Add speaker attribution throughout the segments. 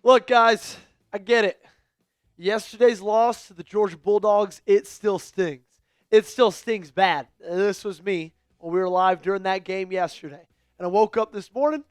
Speaker 1: Look, guys, I get it. Yesterday's loss to the Georgia Bulldogs, it still stings. It still stings bad. This was me when we were live during that game yesterday. And I woke up this morning,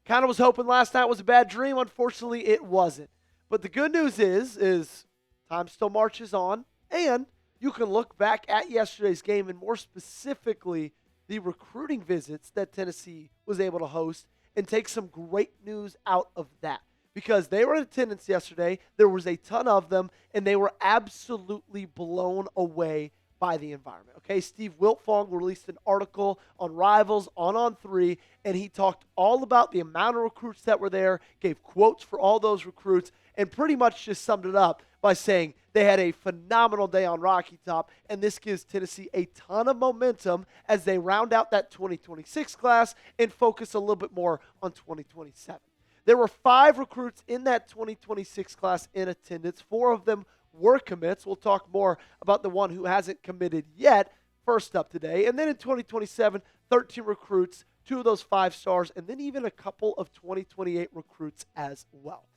Speaker 1: kind of was hoping last night was a bad dream. Unfortunately, it wasn't. But the good news is time still marches on, and you can look back at yesterday's game and more specifically the recruiting visits that Tennessee was able to host and take some great news out of that. Because they were in attendance yesterday, there was a ton of them, and they were absolutely blown away by the environment. Okay, Steve Wiltfong released an article on Rivals on 3, and he talked all about the amount of recruits that were there, gave quotes for all those recruits, and pretty much just summed it up by saying they had a phenomenal day on Rocky Top, and this gives Tennessee a ton of momentum as they round out that 2026 class and focus a little bit more on 2027. There were 5 recruits in that 2026 class in attendance. 4 of them were commits. We'll talk more about the one who hasn't committed yet first up today. And then in 2027, 13 recruits, 2 of those 5 stars, and then even a couple of 2028 recruits as well.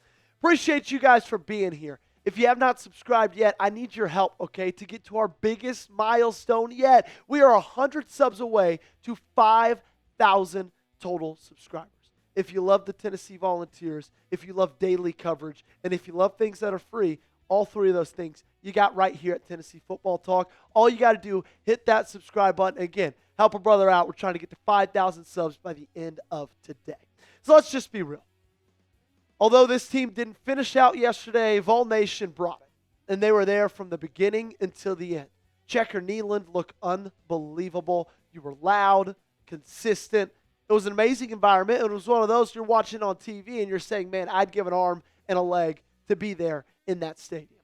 Speaker 1: Appreciate you guys for being here. If you have not subscribed yet, I need your help, okay, to get to our biggest milestone yet. We are 100 subs away to 5,000 total subscribers. If you love the Tennessee Volunteers, if you love daily coverage, and if you love things that are free, all 3 of those things you got right here at Tennessee Football Talk. All you got to do, hit that subscribe button. Again, help a brother out. We're trying to get to 5,000 subs by the end of today. So let's just be real. Although this team didn't finish out yesterday, Vol Nation brought it. And they were there from the beginning until the end. Checker Neyland looked unbelievable. You were loud, consistent. It was an amazing environment. It was one of those you're watching on TV and you're saying, man, I'd give an arm and a leg to be there in that stadium.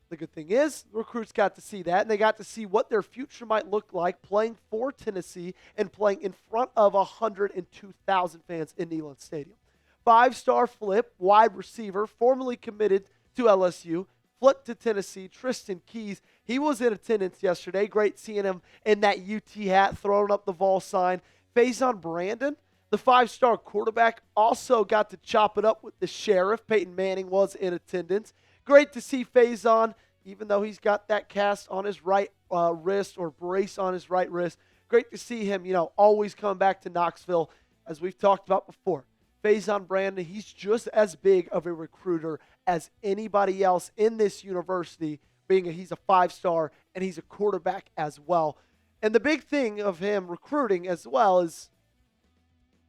Speaker 1: The good thing is, the recruits got to see that, and they got to see what their future might look like playing for Tennessee and playing in front of 102,000 fans in Neyland Stadium. 5-star flip, wide receiver, formerly committed to LSU, flipped to Tennessee, Tristan Keys. He was in attendance yesterday. Great seeing him in that UT hat, throwing up the Vol sign. Faison Brandon, the 5-star quarterback, also got to chop it up with the sheriff. Peyton Manning was in attendance. Great to see Faison, even though he's got that cast on his right wrist or brace on his right wrist. Great to see him, always coming back to Knoxville, as we've talked about before. Faison Brandon, he's just as big of a recruiter as anybody else in this university, he's a 5-star and he's a quarterback as well. And the big thing of him recruiting as well is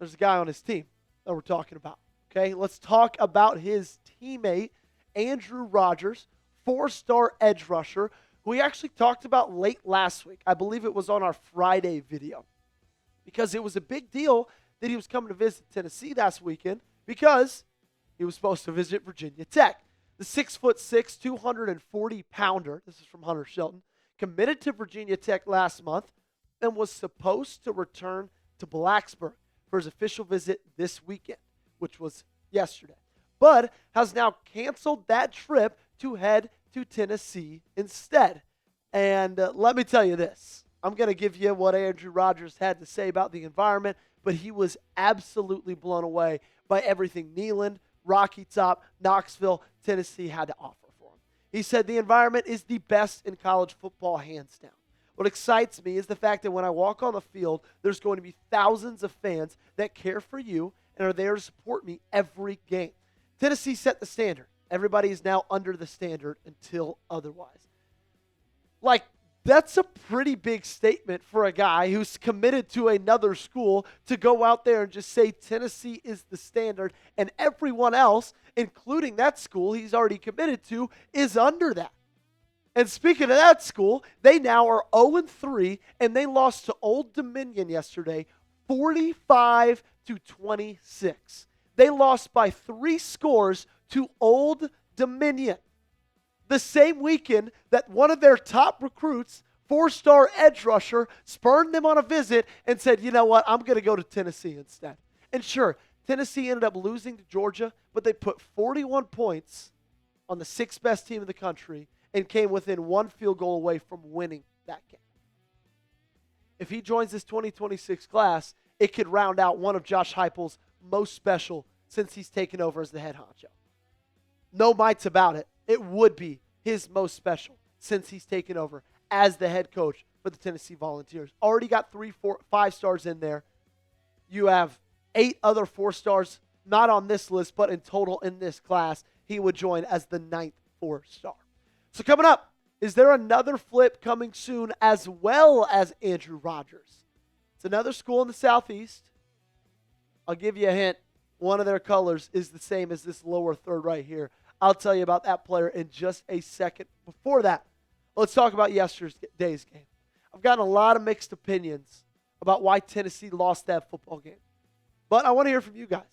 Speaker 1: there's a guy on his team that we're talking about. Okay, let's talk about his teammate, Andrew Rogers, 4-star edge rusher, who we actually talked about late last week. I believe it was on our Friday video, because it was a big deal that he was coming to visit Tennessee last weekend because he was supposed to visit Virginia Tech. The 6'6", 240-pounder, this is from Hunter Shelton, committed to Virginia Tech last month and was supposed to return to Blacksburg for his official visit this weekend, which was yesterday, but has now canceled that trip to head to Tennessee instead. And let me tell you this. I'm going to give you what Andrew Rogers had to say about the environment, but he was absolutely blown away by everything Neyland, Rocky Top, Knoxville, Tennessee had to offer for him. He said the environment is the best in college football, hands down. What excites me is the fact that when I walk on the field, there's going to be thousands of fans that care for you and are there to support me every game. Tennessee set the standard. Everybody is now under the standard until otherwise. That's a pretty big statement for a guy who's committed to another school to go out there and just say Tennessee is the standard and everyone else, including that school he's already committed to, is under that. And speaking of that school, they now are 0-3, and they lost to Old Dominion yesterday, 45-26. They lost by 3 scores to Old Dominion. The same weekend that one of their top recruits, 4-star edge rusher, spurned them on a visit and said, you know what, I'm going to go to Tennessee instead. And sure, Tennessee ended up losing to Georgia, but they put 41 points on the 6th best team in the country and came within 1 field goal away from winning that game. If he joins this 2026 class, it could round out one of Josh Heupel's most special since he's taken over as the head honcho. no mites about it, it would be his most special since he's taken over as the head coach for the Tennessee Volunteers. Already got 3, 4, 5 stars in there. You have 8 other 4 stars, not on this list, but in total in this class, he would join as the 9th 4-star. So coming up, is there another flip coming soon as well as Andrew Rogers? It's another school in the Southeast. I'll give you a hint. One of their colors is the same as this lower third right here. I'll tell you about that player in just a second. Before that, let's talk about yesterday's game. I've gotten a lot of mixed opinions about why Tennessee lost that football game. But I want to hear from you guys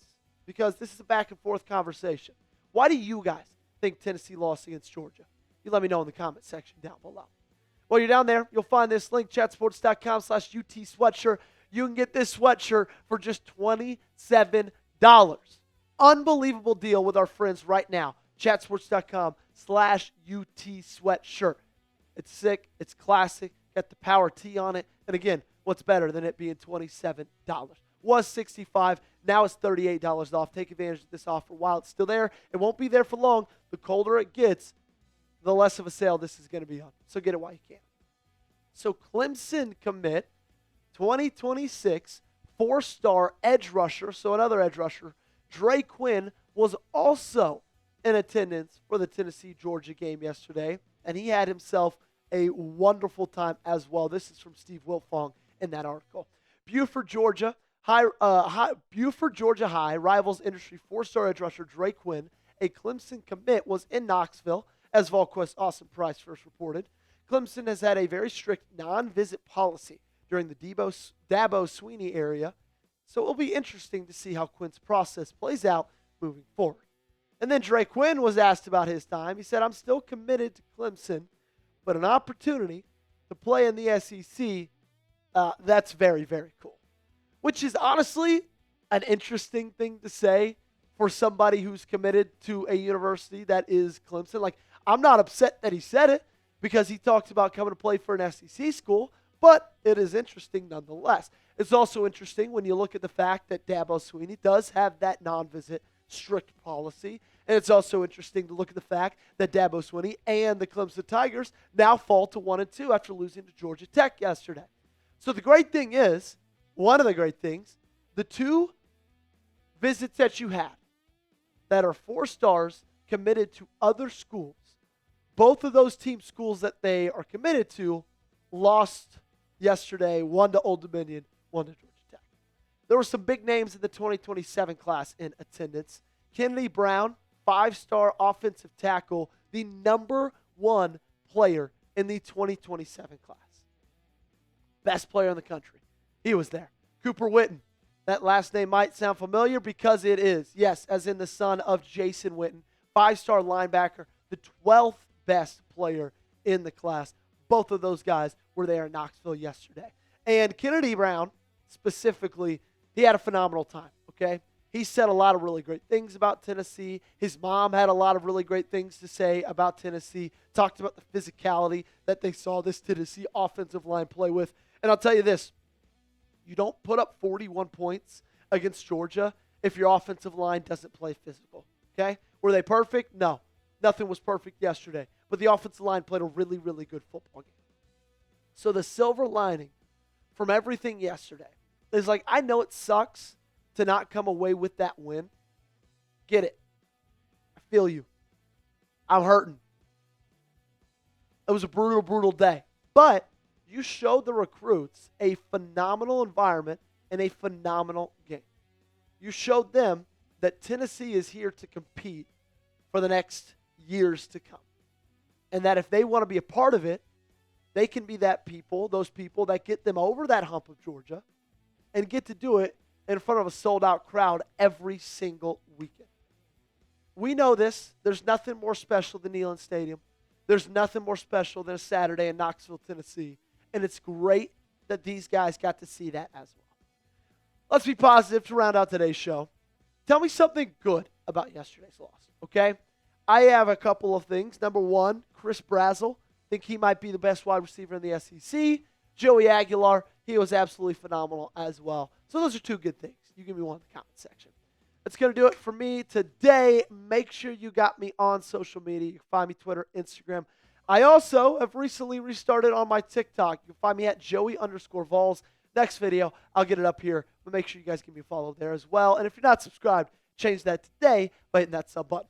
Speaker 1: because this is a back and forth conversation. Why do you guys think Tennessee lost against Georgia? You let me know in the comment section down below. While you're down there, you'll find this link, chatsports.com/UT sweatshirt. You can get this sweatshirt for just $27. Unbelievable deal with our friends right now. Chatsports.com/UT sweatshirt. It's sick. It's classic. Got the power T on it. And again, what's better than it being $27? Was $65. Now it's $38 off. Take advantage of this offer while it's still there. It won't be there for long. The colder it gets, the less of a sale this is going to be on. So get it while you can. So Clemson commit 2026 4-star edge rusher, so another edge rusher, Dre Quinn, was also in attendance for the Tennessee-Georgia game yesterday, and he had himself a wonderful time as well. This is from Steve Wiltfong in that article. Buford, Georgia High rivals industry 4-star edge rusher Dre Quinn, a Clemson commit, was in Knoxville, as VolQuest Austin Price first reported. Clemson has had a very strict non-visit policy during the Dabo Sweeney area, so it'll be interesting to see how Quinn's process plays out moving forward. And then Dre Quinn was asked about his time. He said, "I'm still committed to Clemson, but an opportunity to play in the SEC, that's very, very cool." Which is honestly an interesting thing to say for somebody who's committed to a university that is Clemson. Like, I'm not upset that he said it because he talked about coming to play for an SEC school, but it is interesting nonetheless. It's also interesting when you look at the fact that Dabo Sweeney does have that non-visit strict policy. And it's also interesting to look at the fact that Dabo Sweeney and the Clemson Tigers now fall to 1-2 after losing to Georgia Tech yesterday. So the great thing is, one of the great things, the 2 visits that you had that are 4 stars committed to other schools, both of those team schools that they are committed to lost yesterday, one to Old Dominion, one to Georgia Tech. There were some big names in the 2027 class in attendance. Kennedy Brown, 5-star offensive tackle, the number 1 player in the 2027 class. Best player in the country. He was there. Cooper Witten. That last name might sound familiar because it is. Yes, as in the son of Jason Witten, 5-star linebacker, the 12th best player in the class. Both of those guys were there in Knoxville yesterday. And Kennedy Brown, specifically, he had a phenomenal time, okay? He said a lot of really great things about Tennessee. His mom had a lot of really great things to say about Tennessee, talked about the physicality that they saw this Tennessee offensive line play with. And I'll tell you this, you don't put up 41 points against Georgia if your offensive line doesn't play physical, okay? Were they perfect? No. Nothing was perfect yesterday. But the offensive line played a really, really good football game. So the silver lining from everything yesterday is, like, I know it sucks to not come away with that win. Get it. I feel you. I'm hurting. It was a brutal, brutal day. But you showed the recruits a phenomenal environment and a phenomenal game. You showed them that Tennessee is here to compete for the next years to come. And that if they want to be a part of it, they can be those people that get them over that hump of Georgia and get to do it in front of a sold-out crowd every single weekend. We know this. There's nothing more special than Neyland Stadium. There's nothing more special than a Saturday in Knoxville, Tennessee. And it's great that these guys got to see that as well. Let's be positive to round out today's show. Tell me something good about yesterday's loss, okay? I have a couple of things. Number one, Chris Brazzell. Think he might be the best wide receiver in the SEC. Joey Aguilar, he was absolutely phenomenal as well. So those are 2 good things. You give me one in the comment section. That's going to do it for me today. Make sure you got me on social media. You can find me Twitter, Instagram. I also have recently restarted on my TikTok. You can find me at Joey_Vols. Next video, I'll get it up here. But make sure you guys give me a follow there as well. And if you're not subscribed, change that today by hitting that sub button.